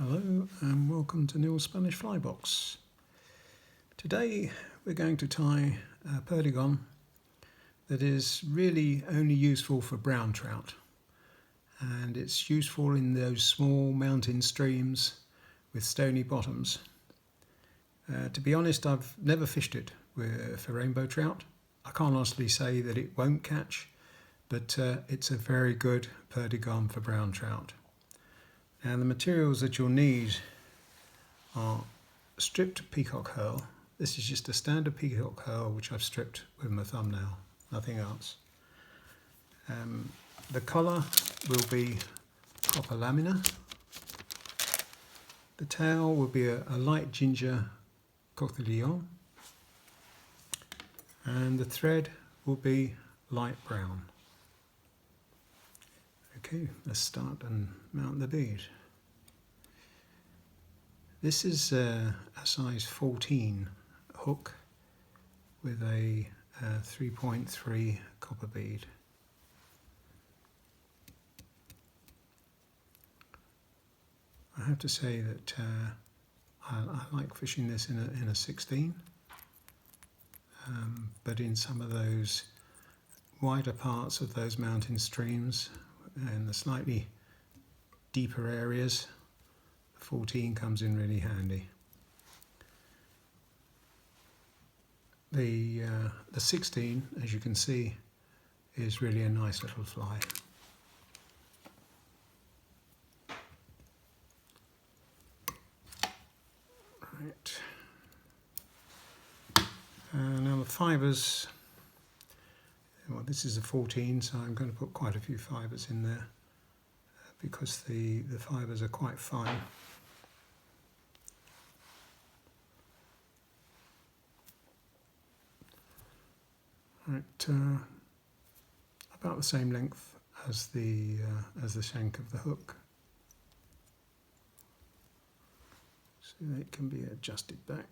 Hello and welcome to Neil's Spanish Fly Box. Today we're going to tie a Perdigon that is really only useful for brown trout, and it's useful in those small mountain streams with stony bottoms. To be honest, I've never fished it for rainbow trout. I can't honestly say that it won't catch, but it's a very good Perdigon for brown trout. And the materials that you'll need are stripped peacock herl. This is just a standard peacock herl which I've stripped with my thumbnail, nothing else. The colour will be copper lamina. The tail will be a light ginger coquillon. And the thread will be light brown. Okay, let's start and mount the bead. This is a size 14 hook with a 3.3 copper bead. I have to say that I like fishing this in a 16, but in some of those wider parts of those mountain streams and the slightly deeper areas, the 14 comes in really handy. The 16, as you can see, is really a nice little fly. Right. Now the fibres. Well, this is a 14, so I'm going to put quite a few fibres in there because the fibres are quite fine. Right, about the same length as the shank of the hook, so that it can be adjusted back.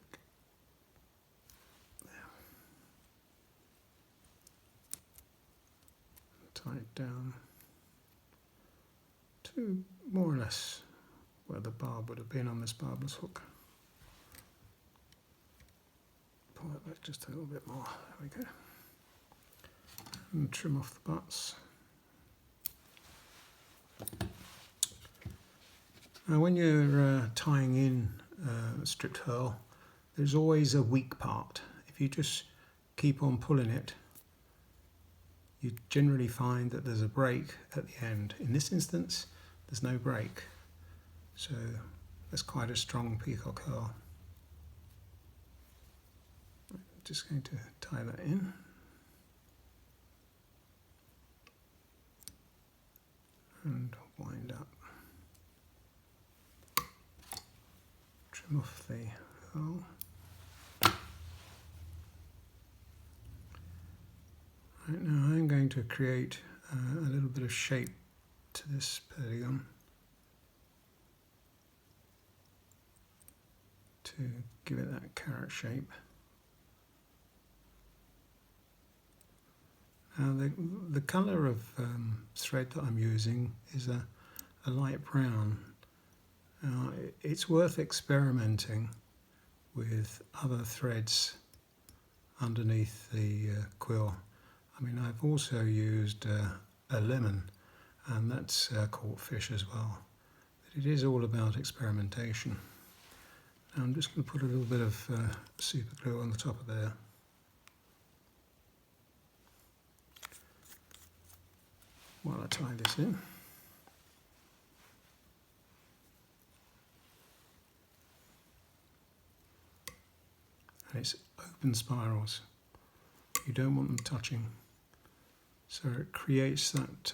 Tie it down to more or less where the barb would have been on this barbless hook. Pull it back just a little bit more, there we go. And trim off the butts. Now when you're tying in stripped herl, there's always a weak part. If you just keep on pulling it, you generally find that there's a break at the end. In this instance, there's no break, so that's quite a strong peacock herl. Just going to tie that in. And wind up. Trim off the herl. Right, now I'm going to create a little bit of shape to this Perdigon to give it that carrot shape. Now the colour of thread that I'm using is a light brown. Now it's worth experimenting with other threads underneath the quill. I mean, I've also used a lemon, and that's caught fish as well. But it is all about experimentation. Now I'm just going to put a little bit of super glue on the top of there. While I tie this in. And it's open spirals. You don't want them touching. So it creates that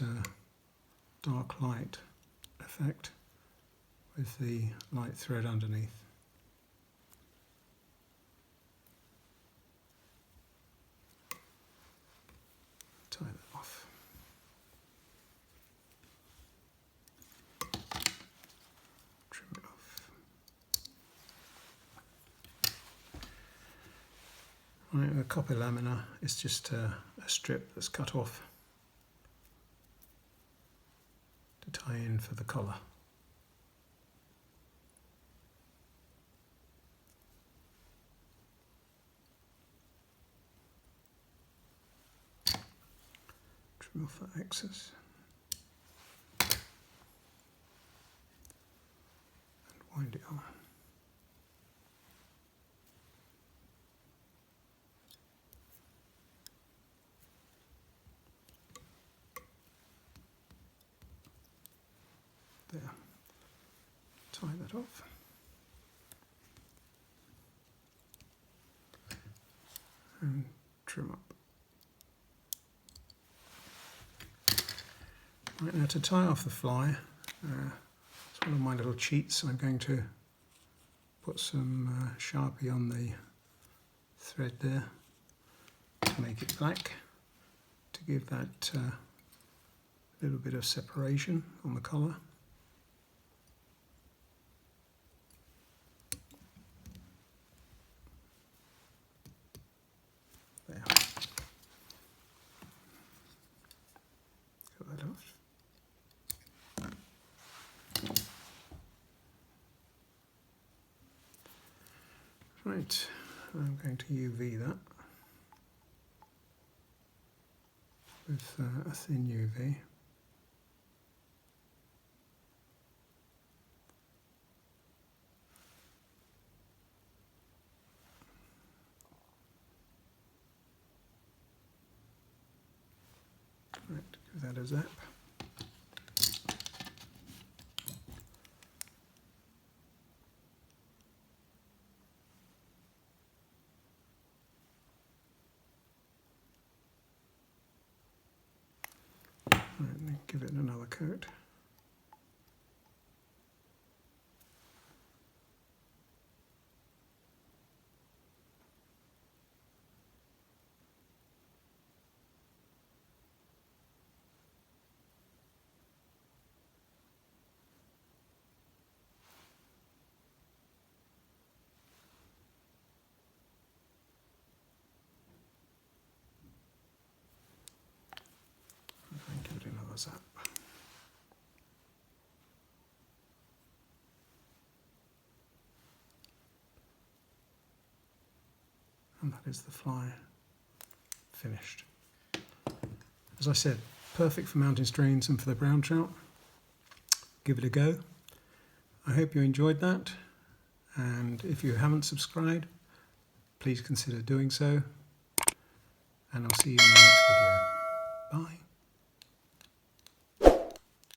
dark light effect with the light thread underneath. Tie that off. Trim it off. Right, the copper lamina is just a strip that's cut off to tie in for the collar. Trim off that excess. And wind it on. There. Tie that off. And trim up. Right, now to tie off the fly, it's one of my little cheats. I'm going to put some Sharpie on the thread there to make it black, to give that little bit of separation on the collar. There. Cut that off. Right, I'm going to UV that with a thin UV. Right, give that a zap. Right, and then give it another coat. And give it another zap. And that is the fly finished. As I said, perfect for mountain streams and for the brown trout. Give it a go. I hope you enjoyed that, and if you haven't subscribed, please consider doing so, and I'll see you in the next video. Bye.